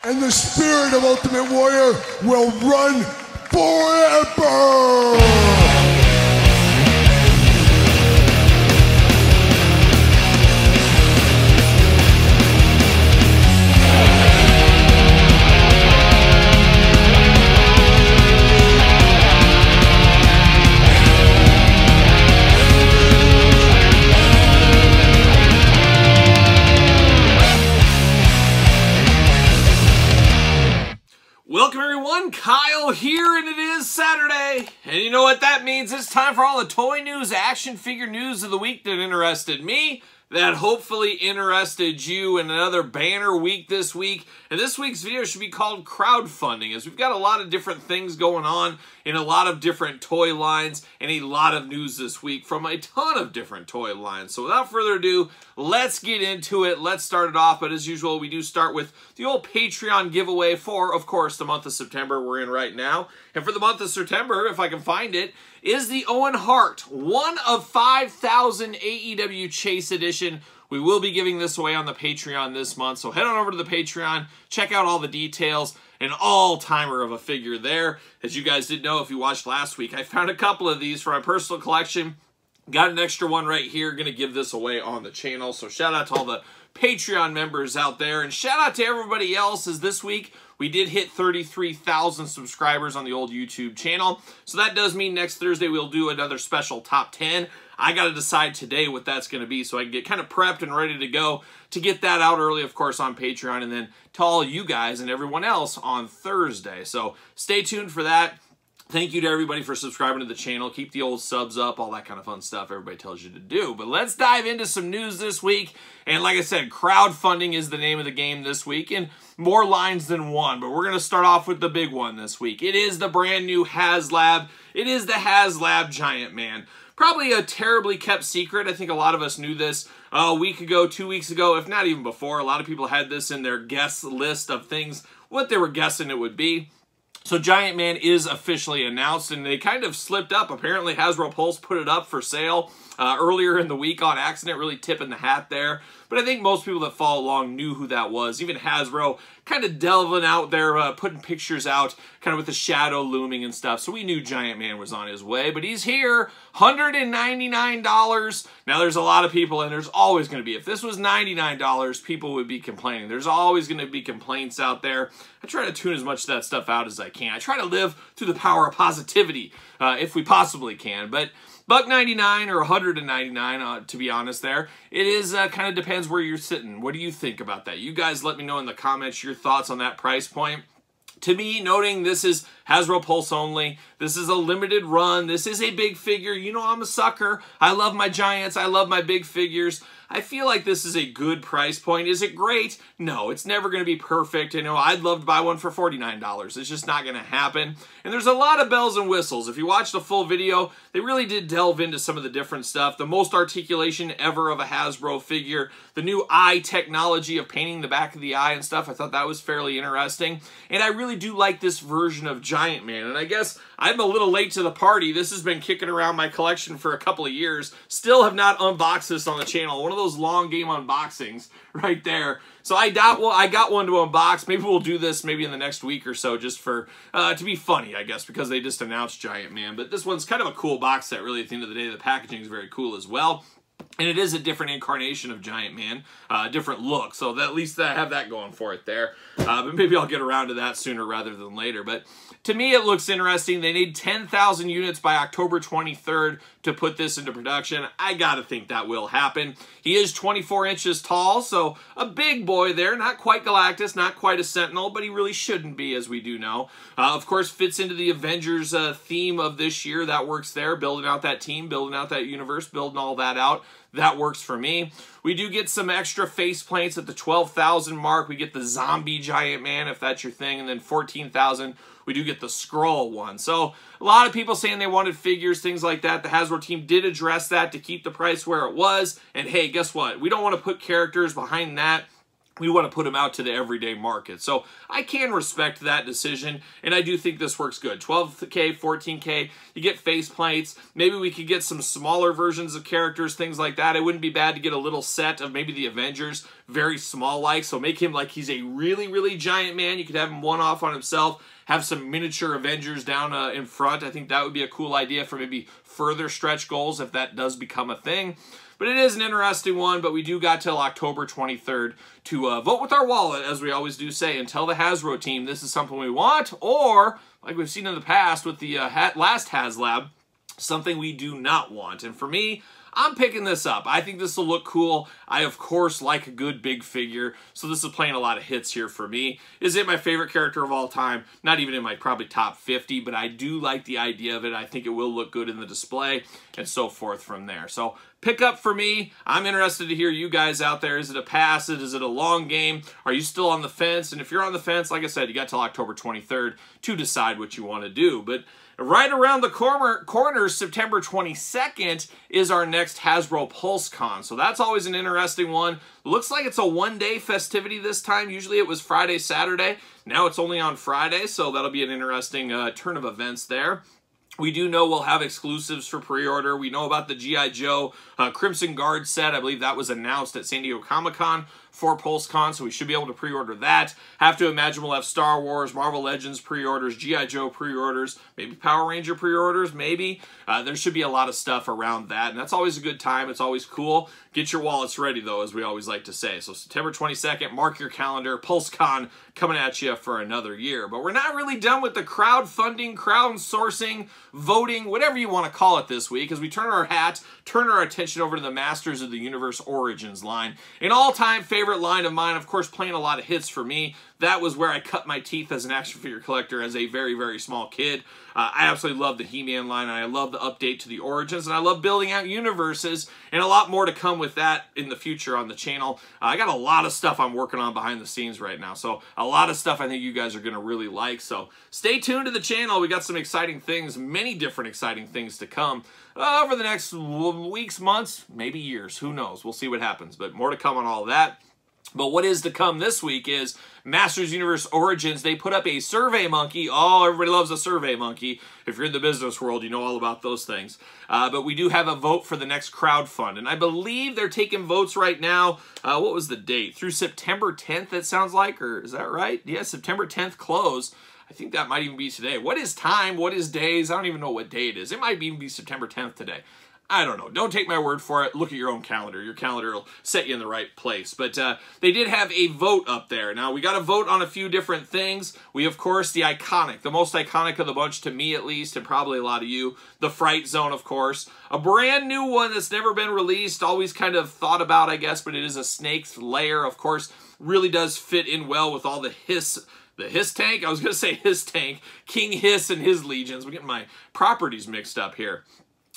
And the spirit of Ultimate Warrior will run forever! Welcome everyone, Kyle here, and it is Saturday, and you know what that means? It's time for all the toy news, action figure news of the week that interested me, that hopefully interested you, in another banner week this week. And this week's video should be called Crowdfunding, as we've got a lot of different things going on in a lot of different toy lines and a lot of news this week from a ton of different toy lines. So without further ado, let's get into it. Let's start it off, but as usual, we do start with the old Patreon giveaway for, of course, the month of September we're in right now. And for the month of September, if I can find it, is the Owen Hart, one of 5,000 AEW Chase Edition. We will be giving this away on the Patreon this month, so head on over to the Patreon, check out all the details. An all-timer of a figure there. As you guys did know if you watched last week, I found a couple of these for my personal collection. Got an extra one right here. Going to give this away on the channel. So shout out to all the Patreon members out there. And shout out to everybody else, as this week we did hit 33,000 subscribers on the old YouTube channel. So that does mean next Thursday we'll do another special top 10. I got to decide today what that's going to be so I can get kind of prepped and ready to go to get that out early, of course, on Patreon, and then to all you guys and everyone else on Thursday. So stay tuned for that. Thank you to everybody for subscribing to the channel. Keep the old subs up, all that kind of fun stuff everybody tells you to do. But let's dive into some news this week. And like I said, crowdfunding is the name of the game this week, and more lines than one. But we're going to start off with the big one this week. It is the brand new HasLab. It is the HasLab Giant Man. Probably a terribly kept secret. I think a lot of us knew this a week ago, 2 weeks ago, if not even before. A lot of people had this in their guess list of things, what they were guessing it would be. So Giant Man is officially announced, and they kind of slipped up. Apparently Hasbro Pulse put it up for sale earlier in the week on accident, really tipping the hat there. But I think most people that follow along knew who that was. Even Hasbro kind of delving out there, putting pictures out, kind of with the shadow looming and stuff. So we knew Giant Man was on his way, but he's here, $199. Now there's a lot of people, and there's always going to be, if this was $99, people would be complaining. There's always going to be complaints out there. I try to tune as much of that stuff out as I can. I try to live through the power of positivity, if we possibly can, but $199 or $199, to be honest there. It is kind of depends where you're sitting. What do you think about that? You guys let me know in the comments your thoughts on that price point. To me, noting this is Hasbro Pulse only, this is a limited run, this is a big figure. You know I'm a sucker. I love my giants, I love my big figures. I feel like this is a good price point. Is it great? No, it's never going to be perfect. You know, I'd love to buy one for $49. It's just not going to happen. And there's a lot of bells and whistles. If you watch the full video, they really did delve into some of the different stuff. The most articulation ever of a Hasbro figure. The new eye technology of painting the back of the eye and stuff. I thought that was fairly interesting. And I really do like this version of Giant Man. And I guess I'm a little late to the party. This has been kicking around my collection for a couple of years. Still have not unboxed this on the channel. One of those long game unboxings right there. So I got one to unbox. Maybe we'll do this maybe in the next week or so, just for to be funny, I guess, because they just announced Giant Man. But this one's kind of a cool box set, really. At the end of the day, the packaging is very cool as well. And it is a different incarnation of Giant Man, different look. So that, at least I have that going for it there. But maybe I'll get around to that sooner rather than later. But to me, it looks interesting. They need 10,000 units by October 23rd to put this into production. I gotta think that will happen. He is 24 inches tall, so a big boy there. Not quite Galactus, not quite a Sentinel, but he really shouldn't be, as we do know. Of course, fits into the Avengers theme of this year. That works there, building out that team, building out that universe, building all that out. That works for me. We do get some extra face plates at the 12,000 mark. We get the zombie Giant Man, if that's your thing, and then 14,000. We do get the scroll one. So a lot of people saying they wanted figures, things like that. The Hasbro team did address that to keep the price where it was. And hey, guess what? We don't want to put characters behind that we want to put them out to the everyday market. So I can respect that decision, and I do think this works good. 12K, 14K, you get face plates. Maybe we could get some smaller versions of characters, things like that. It wouldn't be bad to get a little set of maybe the Avengers, very small-like, so make him like he's a really, really giant man. You could have him one-off on himself, have some miniature Avengers down in front. I think that would be a cool idea for maybe further stretch goals if that does become a thing. But it is an interesting one, but we do got till October 23rd to vote with our wallet, as we always do say, and tell the Hasbro team this is something we want, or, like we've seen in the past with the last HasLab, something we do not want. And for me, I'm picking this up. I think this will look cool. I, of course, like a good big figure, so this is playing a lot of hits here for me. Is it my favorite character of all time? Not even in my probably top 50, but I do like the idea of it. I think it will look good in the display, and so forth from there. So, pick up for me. I'm interested to hear you guys out there. Is it a pass? Is it a long game? Are you still on the fence? And if you're on the fence, like I said, you got till October 23rd to decide what you want to do. But right around the corner, September 22nd, is our next Hasbro Pulse Con. So that's always an interesting one. Looks like it's a one-day festivity this time. Usually it was Friday, Saturday. Now it's only on Friday, so that'll be an interesting turn of events there. We do know we'll have exclusives for pre-order. We know about the G.I. Joe Crimson Guard set. I believe that was announced at San Diego Comic-Con for PulseCon, so we should be able to pre-order that. Have to imagine we'll have Star Wars, Marvel Legends pre-orders, G.I. Joe pre-orders, maybe Power Ranger pre-orders, maybe. There should be a lot of stuff around that, and that's always a good time. It's always cool. Get your wallets ready, though, as we always like to say. So September 22nd, mark your calendar. PulseCon coming at you for another year. But we're not really done with the crowdfunding, crowdsourcing, voting, whatever you want to call it this week, as we turn our hat, turn our attention over to the Masters of the Universe Origins line. An all-time favorite line of mine, of course, playing a lot of hits for me. That was where I cut my teeth as an action figure collector as a very, very small kid. I absolutely love the He-Man line, and I love the update to the Origins, and I love building out universes, and a lot more to come with that in the future on the channel. I got a lot of stuff I'm working on behind the scenes right now, so a lot of stuff I think you guys are going to really like. So stay tuned to the channel. We got some exciting things, many different exciting things to come over the next weeks, months, maybe years. Who knows? We'll see what happens, but more to come on all that. But what is to come this week is Masters Universe Origins. They put up a Survey Monkey. Oh, everybody loves a Survey Monkey. If you're in the business world, you know all about those things. But we do have a vote for the next crowdfund. And I believe they're taking votes right now. What was the date? Through September 10th, it sounds like. Or is that right? Yeah, September 10th close. I think that might even be today. What is time? What is days? I don't even know what day it is. It might even be September 10th today. I don't know. Don't take my word for it. Look at your own calendar. Your calendar will set you in the right place. But they did have a vote up there. Now, we got to vote on a few different things. We, of course, the iconic, the most iconic of the bunch to me at least, and probably a lot of you, the Fright Zone, of course. A brand new one that's never been released, always kind of thought about, I guess, but it is a snake's lair, of course. Really does fit in well with all the hiss tank? I was going to say Hiss Tank. King Hiss and his legions. We're getting my properties mixed up here.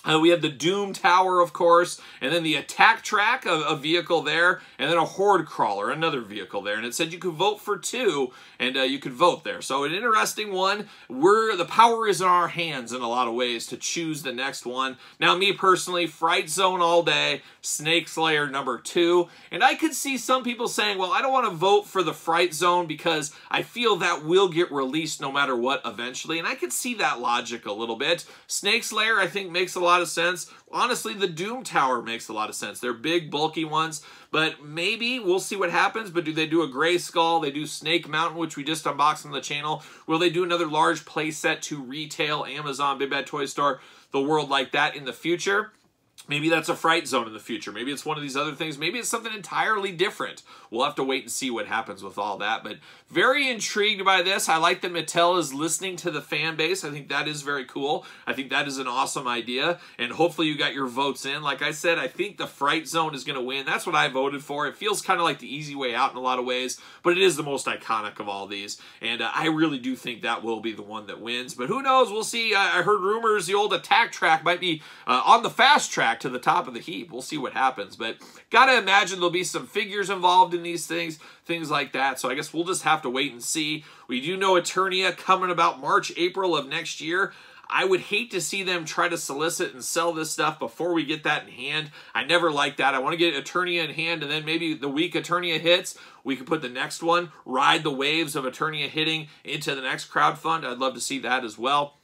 We have the Doom Tower, of course, and then the Attack Track, a vehicle there, and then a Horde Crawler, another vehicle there. And it said you could vote for two, and you could vote there. So an interesting one. The power is in our hands in a lot of ways to choose the next one. Now, me personally, Fright Zone all day, Snake Slayer #2. And I could see some people saying, well, I don't want to vote for the Fright Zone because I feel that will get released no matter what eventually. And I could see that logic a little bit. Snake Slayer, I think, makes a lot of sense. Honestly, the Doom Tower makes a lot of sense. They're big, bulky ones, but maybe we'll see what happens. But do they do a Gray Skull? They do Snake Mountain, which we just unboxed on the channel. Will they do another large playset to retail, Amazon, Big Bad Toy Store, the world like that in the future? Maybe that's a Fright Zone in the future. Maybe it's one of these other things. Maybe it's something entirely different. We'll have to wait and see what happens with all that. But very intrigued by this. I like that Mattel is listening to the fan base. I think that is very cool. I think that is an awesome idea. And hopefully you got your votes in. Like I said, I think the Fright Zone is going to win. That's what I voted for. It feels kind of like the easy way out in a lot of ways. But it is the most iconic of all these. And I really do think that will be the one that wins. But who knows? We'll see. I heard rumors the old Attack Track might be on the fast track to the top of the heap. We'll see what happens, but gotta imagine there'll be some figures involved in these things like that, so I guess we'll just have to wait and see. We do know Eternia coming about March, April of next year. I would hate to see them try to solicit and sell this stuff before we get that in hand. I never like that. I want to get Eternia in hand, and then maybe the week Eternia hits, we can put the next one, ride the waves of Eternia hitting into the next crowdfund. I'd love to see that as well.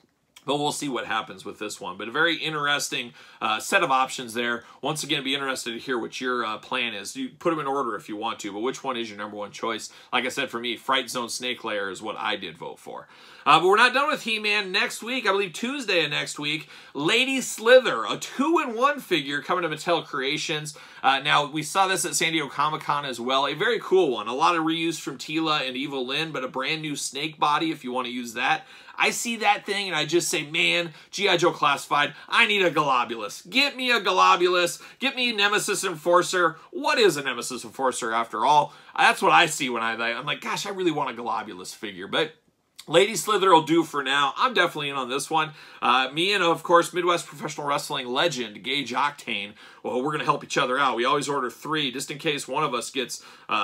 But we'll see what happens with this one. But a very interesting set of options there. Once again, be interested to hear what your plan is. You put them in order if you want to, but which one is your #1 choice? Like I said, for me, Fright Zone Snake Lair is what I did vote for. But we're not done with He-Man. Next week, I believe Tuesday of next week, Lady Slither, a 2-in-1 figure coming to Mattel Creations. Now, we saw this at San Diego Comic-Con as well. A very cool one. A lot of reuse from Tila and Evil Lynn, but a brand new snake body if you want to use that. I see that thing and I just say, man, G.I. Joe Classified, I need a Globulus. Get me a Globulus. Get me Nemesis Enforcer. What is a Nemesis Enforcer after all? That's what I see when I'm like, gosh, I really want a Globulus figure. But Lady Slither will do for now. I'm definitely in on this one. Me and, of course, Midwest Professional Wrestling legend, Gage Octane, well, we're going to help each other out. We always order 3, just in case one of us gets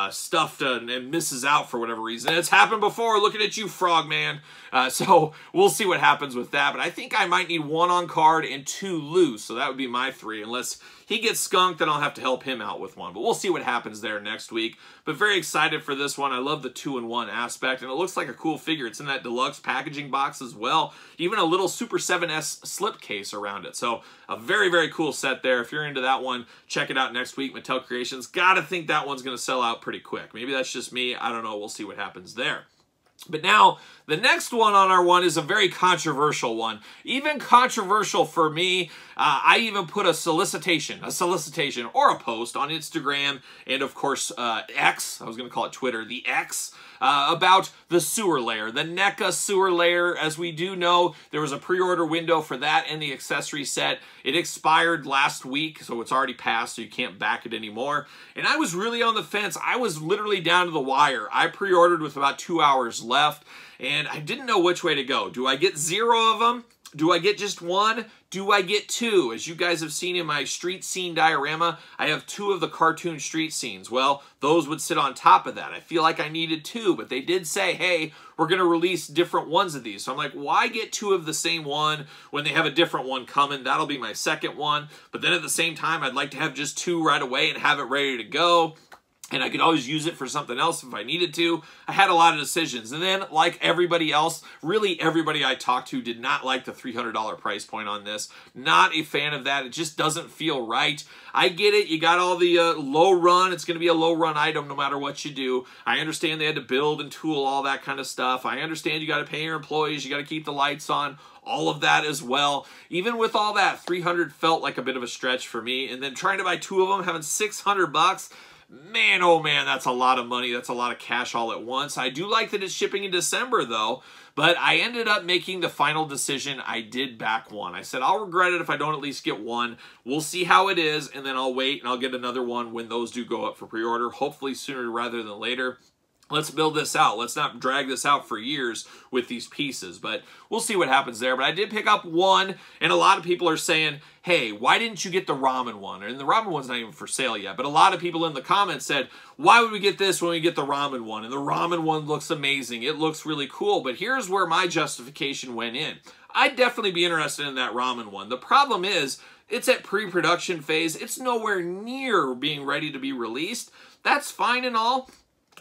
stuffed and misses out for whatever reason. It's happened before. Looking at you, Frogman. So we'll see what happens with that. But I think I might need 1 on card and 2 loose. So that would be my 3. Unless he gets skunked, then I'll have to help him out with 1. But we'll see what happens there next week. But very excited for this one. I love the 2-in-1 aspect. And it looks like a cool figure. It's in that deluxe packaging box as well. Even a little Super 7S slip case around it. So a very, very cool set there. If you're into that one, check it out next week. Mattel Creations. Gotta think that one's going to sell out pretty quick. Maybe that's just me. I don't know. We'll see what happens there. But now, the next one on our one is a very controversial one. Even controversial for me. I even put a solicitation or a post on Instagram and, of course, X. I was going to call it Twitter, the X, about the sewer layer, the NECA sewer layer. As we do know, there was a pre-order window for that and the accessory set. It expired last week, so it's already passed, so you can't back it anymore. And I was really on the fence. I was literally down to the wire. I pre-ordered with about 2 hours left, and I didn't know which way to go. Do I get 0 of them? Do I get just 1? Do I get 2? As you guys have seen in my street scene diorama, I have 2 of the cartoon street scenes. Well, those would sit on top of that. I feel like I needed 2, but they did say, hey, we're going to release different ones of these. So I'm like, why get 2 of the same one when they have a different one coming? That'll be my second one. But then at the same time, I'd like to have just 2 right away and have it ready to go. And I could always use it for something else if I needed to. I had a lot of decisions. And then, like everybody else, really everybody I talked to did not like the $300 price point on this. Not a fan of that. It just doesn't feel right. I get it. You got all the low run. It's going to be a low run item no matter what you do. I understand they had to build and tool all that kind of stuff. I understand you got to pay your employees. You got to keep the lights on. All of that as well. Even with all that, $300 felt like a bit of a stretch for me. And then trying to buy 2 of them, having $600, man, oh man, that's a lot of money. That's a lot of cash all at once. I do like that it's shipping in December, though. But I ended up making the final decision. I did back 1. I said, I'll regret it if I don't at least get 1. We'll see how it is, and then I'll wait, and I'll get another one when those do go up for pre-order, hopefully sooner rather than later. Let's build this out. Let's not drag this out for years with these pieces, but we'll see what happens there. But I did pick up 1, and a lot of people are saying, hey, why didn't you get the ramen one? And the ramen one's not even for sale yet, but a lot of people in the comments said, why would we get this when we get the ramen one? And the ramen one looks amazing. It looks really cool, but here's where my justification went in. I'd definitely be interested in that ramen one. The problem is, it's at pre-production phase. It's nowhere near being ready to be released. That's fine and all,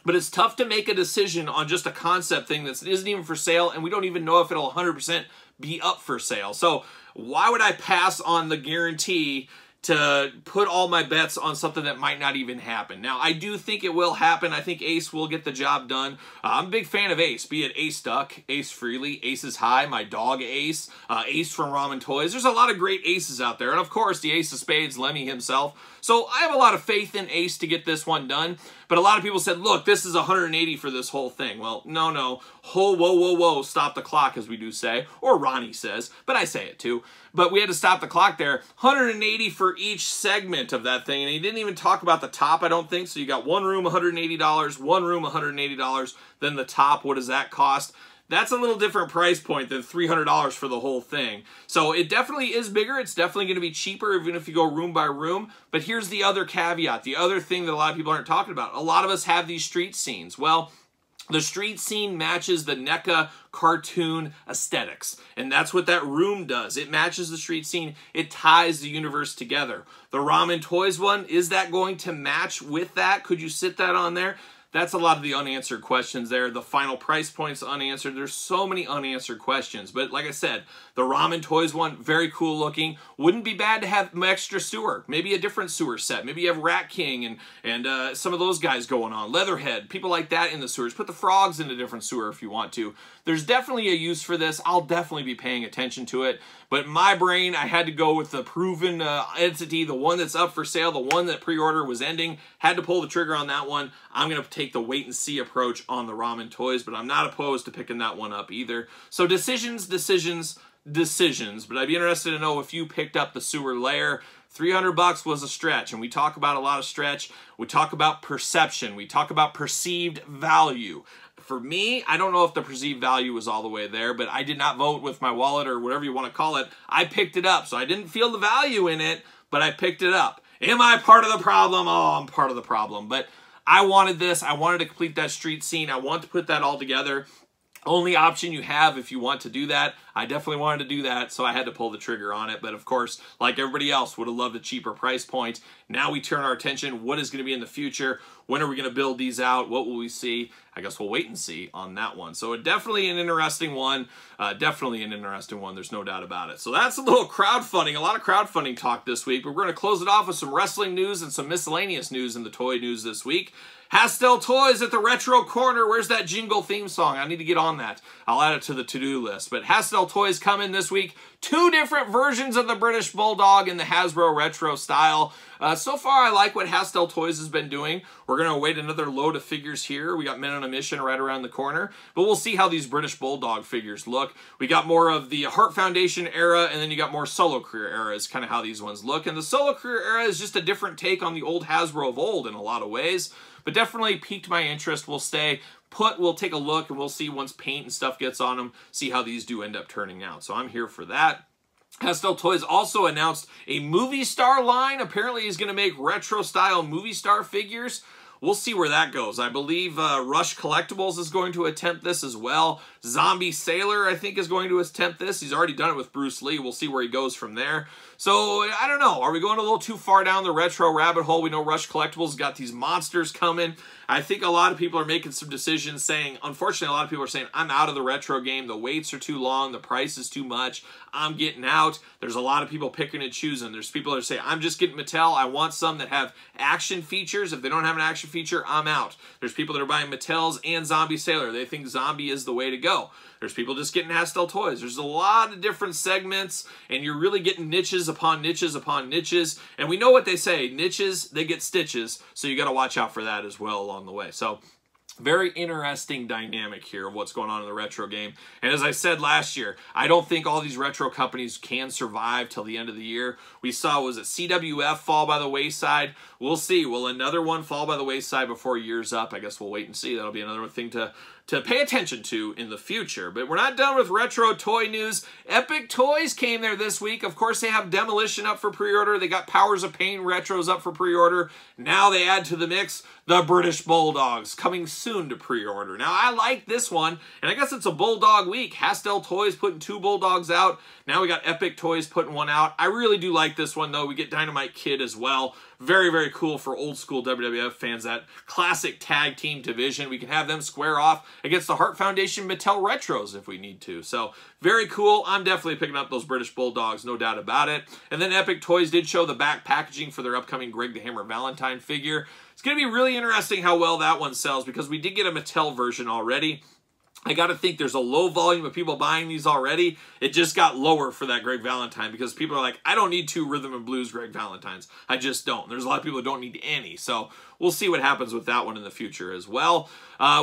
but it's tough to make a decision on just a concept thing that isn't even for sale, and we don't even know if it'll 100% be up for sale. So why would I pass on the guarantee to put all my bets on something that might not even happen? Now, I do think it will happen. I think Ace will get the job done. I'm a big fan of Ace, be it Ace Duck, Ace Freely, Aces High, my dog Ace, Ace from Ramen Toys. There's a lot of great Aces out there. And of course, the Ace of Spades, Lemmy himself. So I have a lot of faith in Ace to get this one done. But a lot of people said, look, this is $180 for this whole thing. Well, no. Whoa, whoa, whoa, stop the clock, as we do say. Or Ronnie says, but I say it too. But we had to stop the clock there. $180 for each segment of that thing. And he didn't even talk about the top, I don't think. So you got one room, $180, one room, $180. Then the top, what does that cost? That's a little different price point than $300 for the whole thing. So it definitely is bigger. It's definitely going to be cheaper even if you go room by room. But here's the other caveat, the other thing that a lot of people aren't talking about. A lot of us have these street scenes. Well, The street scene matches the NECA cartoon aesthetics, and that's what that room does. It matches the street scene. It ties the universe together. The Ramen Toys one, is that going to match with that? Could you sit that on there? That's a lot of the unanswered questions there. The final price point's unanswered. There's so many unanswered questions. But like I said, the Ramen Toys one, very cool looking. Wouldn't be bad to have an extra sewer. Maybe a different sewer set. Maybe you have Rat King and some of those guys going on. Leatherhead, people like that in the sewers. Put the frogs in a different sewer if you want to. There's definitely a use for this. I'll definitely be paying attention to it. But in my brain, I had to go with the proven entity, the one that's up for sale, the one that pre-order was ending. Had to pull the trigger on that one. I'm going to take the wait and see approach on the Ramen Toys, but I'm not opposed to picking that one up either. So decisions. But I'd be interested to know if you picked up the sewer layer. $300 was a stretch, and we talk about a lot of stretch. We talk about perception. We talk about perceived value. For me, I don't know if the perceived value was all the way there, but I did not vote with my wallet or whatever you want to call it. I picked it up, so I didn't feel the value in it, but I picked it up. Am I part of the problem? Oh, I'm part of the problem. But I wanted this. I wanted to complete that street scene. I want to put that all together. Only option you have if you want to do that. I definitely wanted to do that, so I had to pull the trigger on it. But of course, like everybody else, would have loved a cheaper price point. Now we turn our attention, what is going to be in the future? When are we going to build these out? What will we see? I guess we'll wait and see on that one. So definitely an interesting one. There's no doubt about it. So that's a little crowdfunding. A lot of crowdfunding talk this week. But we're going to close it off with some wrestling news and some miscellaneous news in the toy news this week. Pastel Toys at the Retro Corner. Where's that jingle theme song? I need to get on that. I'll add it to the to-do list. But Pastel Toys come in this week. 2 different versions of the British Bulldog in the Hasbro Retro style. So far, I like what Pastel Toys has been doing. We're going to await another load of figures here. We got Men on a Mission right around the corner. But we'll see how these British Bulldog figures look. We got more of the Heart Foundation era, and then you got more Solo Career era is kind of how these ones look. And the Solo Career era is just a different take on the old Hasbro of old in a lot of ways. But definitely piqued my interest. We'll stay put. We'll take a look, and we'll see once paint and stuff gets on them, see how these do end up turning out. So I'm here for that. Pastel Toys also announced a movie star line. Apparently he's going to make retro-style movie star figures. We'll see where that goes. I believe Rush Collectibles is going to attempt this as well. Zombie Sailor, I think, is going to attempt this. He's already done it with Bruce Lee. We'll see where he goes from there. So, I don't know. Are we going a little too far down the retro rabbit hole? We know Rush Collectibles got these monsters coming. I think a lot of people are making some decisions saying, unfortunately, a lot of people are saying, I'm out of the retro game. The waits are too long. The price is too much. I'm getting out. There's a lot of people picking and choosing. There's people that are saying, I'm just getting Mattel. I want some that have action features. If they don't have an action feature, I'm out. There's people that are buying Mattels and Zombie Sailor. They think Zombie is the way to go. There's people just getting Pastel Toys. There's a lot of different segments, and you're really getting niches upon niches upon niches. And we know what they say, niches, they get stitches. So you got to watch out for that as well along the way. So very interesting dynamic here of what's going on in the retro game. And as I said last year, I don't think all these retro companies can survive till the end of the year. We saw, was it CWF fall by the wayside? We'll see. Will another one fall by the wayside before year's up? I guess we'll wait and see. That'll be another thing to pay attention to in the future. But we're not done with retro toy news. Epic Toys came there this week. Of course, they have Demolition up for pre-order. They got Powers of Pain retros up for pre-order. Now they add to the mix the British Bulldogs, coming soon to pre-order. Now, I like this one, and I guess it's a Bulldog week. Pastel Toys putting 2 Bulldogs out. Now we got Epic Toys putting one out. I really do like this one, though. We get Dynamite Kid as well. Very, very cool for old school WWF fans. That classic tag team division. We can have them square off against the Heart Foundation Mattel Retros if we need to. So, very cool. I'm definitely picking up those British Bulldogs, no doubt about it. And then Epic Toys did show the back packaging for their upcoming Greg the Hammer Valentine figure. It's going to be really interesting how well that one sells because we did get a Mattel version already. I got to think there's a low volume of people buying these already. It just got lower for that Greg Valentine because people are like, I don't need 2 Rhythm and Blues Greg Valentines. I just don't. There's a lot of people who don't need any. So we'll see what happens with that one in the future as well.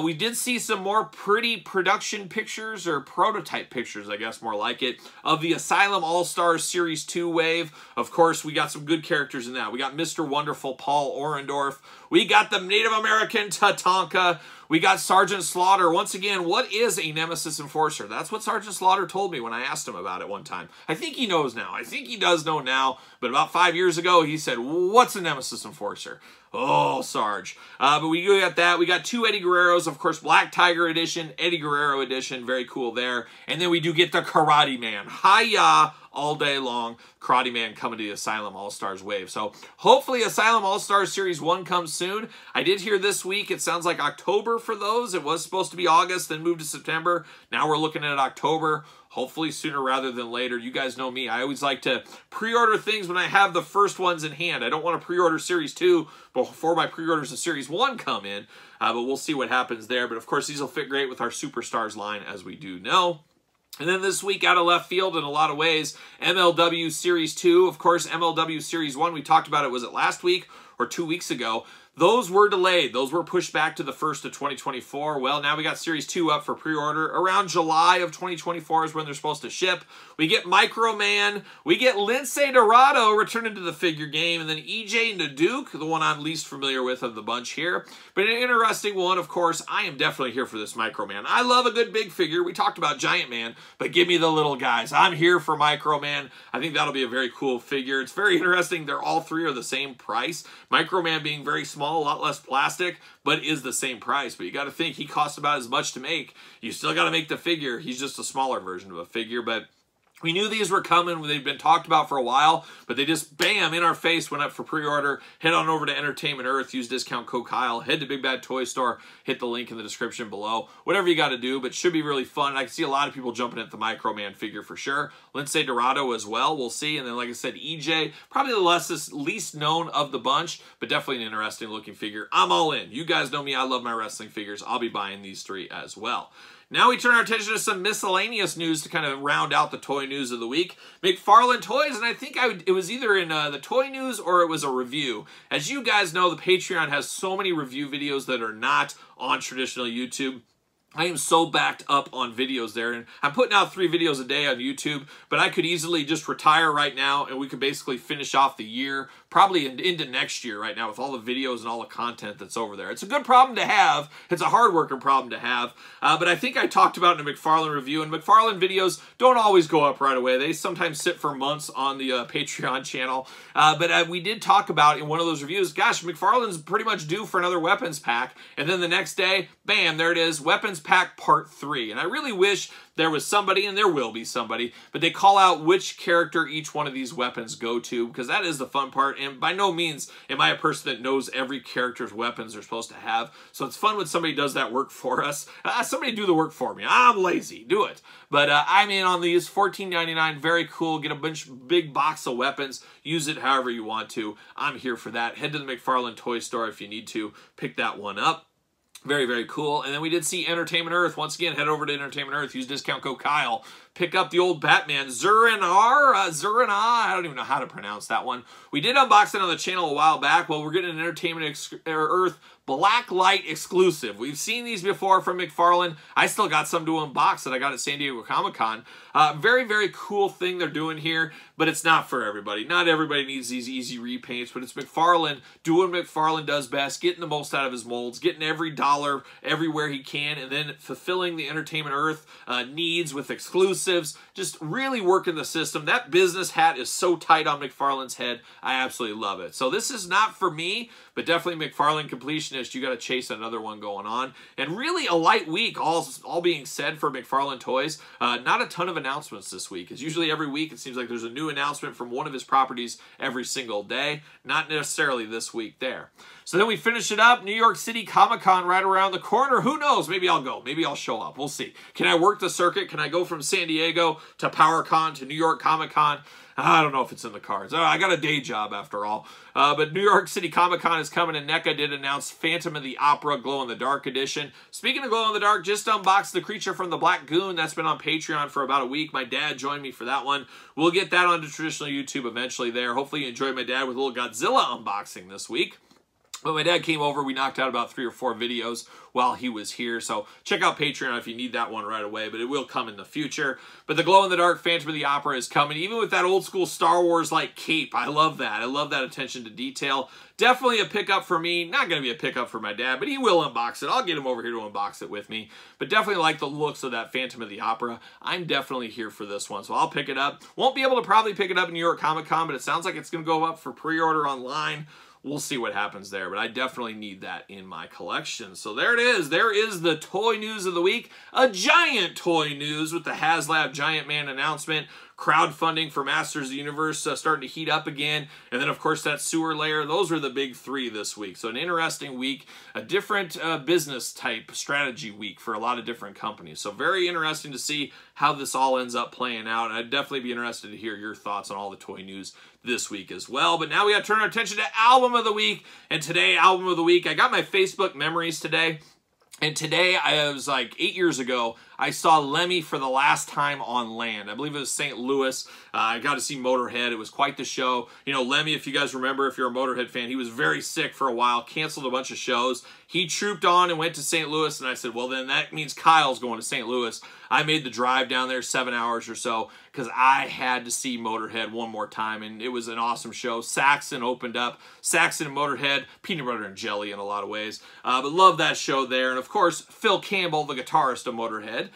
We did see some more pretty production pictures, or prototype pictures, I guess more like it, of the Asylum AllStars Series 2 wave. Of course, we got some good characters in that. We got Mr. Wonderful Paul Orendorff. We got the Native American Tatanka. We got Sergeant Slaughter. Once again, what is a Nemesis Enforcer? That's what Sergeant Slaughter told me when I asked him about it one time. I think he knows now. I think he does know now. But about 5 years ago, he said, what's a Nemesis Enforcer? Oh, AllStars. But we got that. We got 2 Eddie Guerreros, of course, Black Tiger Edition, Eddie Guerrero Edition, very cool there. And then we do get the Karate Man. Hi-ya! All day long, Karate Man coming to the Asylum AllStars wave. So hopefully Asylum AllStars Series 1 comes soon. I did hear this week it sounds like October for those. It was supposed to be August, then moved to September. Now we're looking at October. Hopefully sooner rather than later. You guys know me. I always like to pre-order things when I have the first ones in hand. I don't want to pre-order Series 2 before my pre-orders of Series 1 come in. But we'll see what happens there. But of course, these will fit great with our Superstars line, as we do know. And then this week, out of left field in a lot of ways, MLW Series 2. Of course, MLW Series 1, we talked about it, was it last week or 2 weeks ago? Those were delayed. Those were pushed back to the 1st of 2024. Well, now we got Series 2 up for pre-order. Around July of 2024 is when they're supposed to ship. We get Microman. We get Lindsay Dorado returning to the figure game. And then EJ Naduke, the one I'm least familiar with of the bunch here. But an interesting one, of course. I am definitely here for this Microman. I love a good big figure. We talked about Giant Man, but give me the little guys. I'm here for Microman. I think that'll be a very cool figure. It's very interesting. They're all 3 are the same price. Microman being very small, a lot less plastic, but is the same price. But you got to think he costs about as much to make. You still got to make the figure. He's just a smaller version of a figure, but we knew these were coming. They've been talked about for a while, but they just, bam, in our face, went up for pre-order. Head on over to Entertainment Earth. Use discount code Kyle. Head to Big Bad Toy Store. Hit the link in the description below. Whatever you got to do, but should be really fun. I can see a lot of people jumping at the Microman figure for sure. Lindsay Dorado as well. We'll see. And then, like I said, EJ, probably the least known of the bunch, but definitely an interesting looking figure. I'm all in. You guys know me. I love my wrestling figures. I'll be buying these 3 as well. Now we turn our attention to some miscellaneous news to kind of round out the toy news of the week. McFarlane Toys, and I think it was either in the toy news or it was a review. As you guys know, the Patreon has so many review videos that are not on traditional YouTube. I am so backed up on videos there, and I'm putting out 3 videos a day on YouTube, but I could easily just retire right now, and we could basically finish off the year, probably into next year right now with all the videos and all the content that's over there. It's a good problem to have. It's a hard-working problem to have, but I think I talked about in a McFarlane review, and McFarlane videos don't always go up right away. They sometimes sit for months on the Patreon channel, but we did talk about in one of those reviews, gosh, McFarlane's pretty much due for another weapons pack, and then the next day, bam, there it is, weapons pack part 3. And I really wish there was somebody, and there will be somebody, but they call out which character each one of these weapons go to, because that is the fun part. And by no means am I a person that knows every character's weapons they're supposed to have. So it's fun when somebody does that work for us. Somebody do the work for me. I'm lazy. Do it. But I'm in on these. $14.99. Very cool. Get a big box of weapons. Use it however you want to. I'm here for that. Head to the McFarlane Toy Store if you need to. Pick that one up. Very, very cool. And then we did see Entertainment Earth. Once again, head over to Entertainment Earth. Use discount code Kyle. Pick up the old Batman. Zurana. I don't even know how to pronounce that one. We did unbox it on the channel a while back. Well, we're getting an Entertainment Earth Blacklight exclusive. We've seen these before from McFarlane. I still got some to unbox that I got at San Diego Comic-Con. Very, very cool thing they're doing here, but it's not for everybody. Not everybody needs these easy repaints, but it's McFarlane doing what McFarlane does best, getting the most out of his molds, getting every dollar everywhere he can, and then fulfilling the Entertainment Earth needs with exclusives, just really working the system. That business hat is so tight on McFarlane's head. I absolutely love it. So this is not for me, but definitely McFarlane completionist. You got to chase another one going on. And really a light week, all being said, for McFarlane Toys. Not a ton of announcements this week. It's usually every week it seems like there's a new announcement from one of his properties every single day. Not necessarily this week there. So then we finish it up. New York City Comic-Con right around the corner. Who knows? Maybe I'll go. Maybe I'll show up. We'll see. Can I work the circuit? Can I go from San Diego to PowerCon to New York Comic-Con? I don't know if it's in the cards. I got a day job after all. But New York City Comic-Con is coming, and NECA did announce Phantom of the Opera Glow-in-the-Dark edition. Speaking of Glow-in-the-Dark, just unboxed the Creature from the Black Goon. That's been on Patreon for about a week. My dad joined me for that one. We'll get that onto traditional YouTube eventually there. Hopefully you enjoyed my dad with a little Godzilla unboxing this week. But my dad came over. We knocked out about 3 or 4 videos while he was here. So check out Patreon if you need that one right away. But it will come in the future. But the Glow-in-the-Dark Phantom of the Opera is coming. Even with that old school Star Wars-like cape. I love that. I love that attention to detail. Definitely a pickup for me. Not going to be a pickup for my dad, but he will unbox it. I'll get him over here to unbox it with me. But definitely like the looks of that Phantom of the Opera. I'm definitely here for this one. So I'll pick it up. Won't be able to probably pick it up in New York Comic Con, but it sounds like it's going to go up for pre-order online. we'll see what happens there. But I definitely need that in my collection. So there it is. There is the toy news of the week. A giant toy news with the HasLab Giant Man announcement. Crowdfunding for Masters of the Universe starting to heat up again. And then, of course, that sewer layer. Those were the big three this week. So an interesting week, a different business type strategy week for a lot of different companies. So very interesting to see how this all ends up playing out. And I'd definitely be interested to hear your thoughts on all the toy news this week as well. But now we got to turn our attention to Album of the Week. And today, Album of the Week, I got my Facebook memories today. And today, I was like 8 years ago, I saw Lemmy for the last time on land. I believe it was St. Louis. I got to see Motorhead. It was quite the show. You know, Lemmy, if you guys remember, if you're a Motorhead fan, he was very sick for a while, canceled a bunch of shows. He trooped on and went to St. Louis, and I said, well, then that means Kyle's going to St. Louis. I made the drive down there 7 hours or so because I had to see Motorhead one more time, and it was an awesome show. Saxon opened up. Saxon and Motorhead, peanut butter and jelly in a lot of ways. But love that show there. And, of course, Phil Campbell, the guitarist of Motorhead.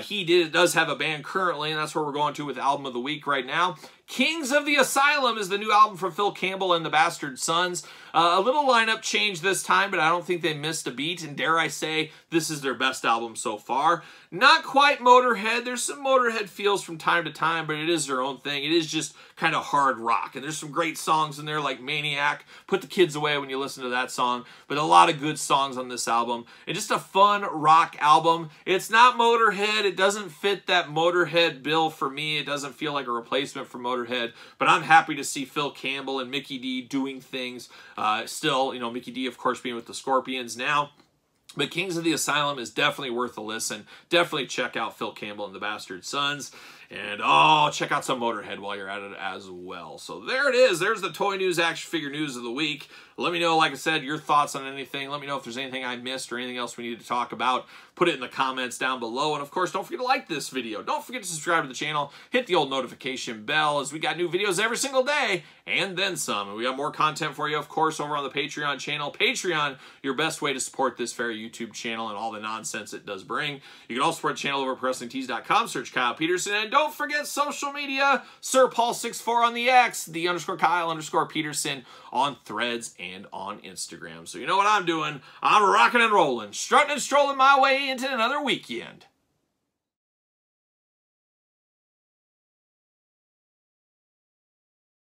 He does have a band currently, and that's where we're going to with Album of the Week right now. Kings of the Asylum is the new album from Phil Campbell and the Bastard Sons. A little lineup change this time, but I don't think they missed a beat, and dare I say, this is their best album so far. Not quite Motorhead. There's some Motorhead feels from time to time, but it is their own thing. It is just kind of hard rock, and there's some great songs in there like Maniac. Put the kids away when you listen to that song, but a lot of good songs on this album. And just a fun rock album. It's not Motorhead. It doesn't fit that Motorhead bill for me. It doesn't feel like a replacement for Motorhead, but I'm happy to see Phil Campbell and Mickey D doing things. Still, you know, Mickey D, of course, being with the Scorpions now. But Kings of the Asylum is definitely worth a listen. Definitely check out Phil Campbell and the Bastard Sons. And, oh, check out some Motorhead while you're at it as well. So there it is. There's the toy news, action figure news of the week. Let me know, like I said, your thoughts on anything. Let me know if there's anything I missed or anything else we need to talk about. Put it in the comments down below. And, of course, don't forget to like this video. Don't forget to subscribe to the channel. Hit the old notification bell as we got new videos every single day and then some. And we got more content for you, of course, over on the Patreon channel. Patreon, your best way to support this very YouTube channel and all the nonsense it does bring. You can also support the channel over at ProWrestlingTees.com. Search Kyle Peterson. And don't forget social media. Sir Paul64 on the X. The _Kyle_Peterson on Threads and on Instagram. So you know what I'm doing. I'm rocking and rolling, strutting and strolling my way into another weekend.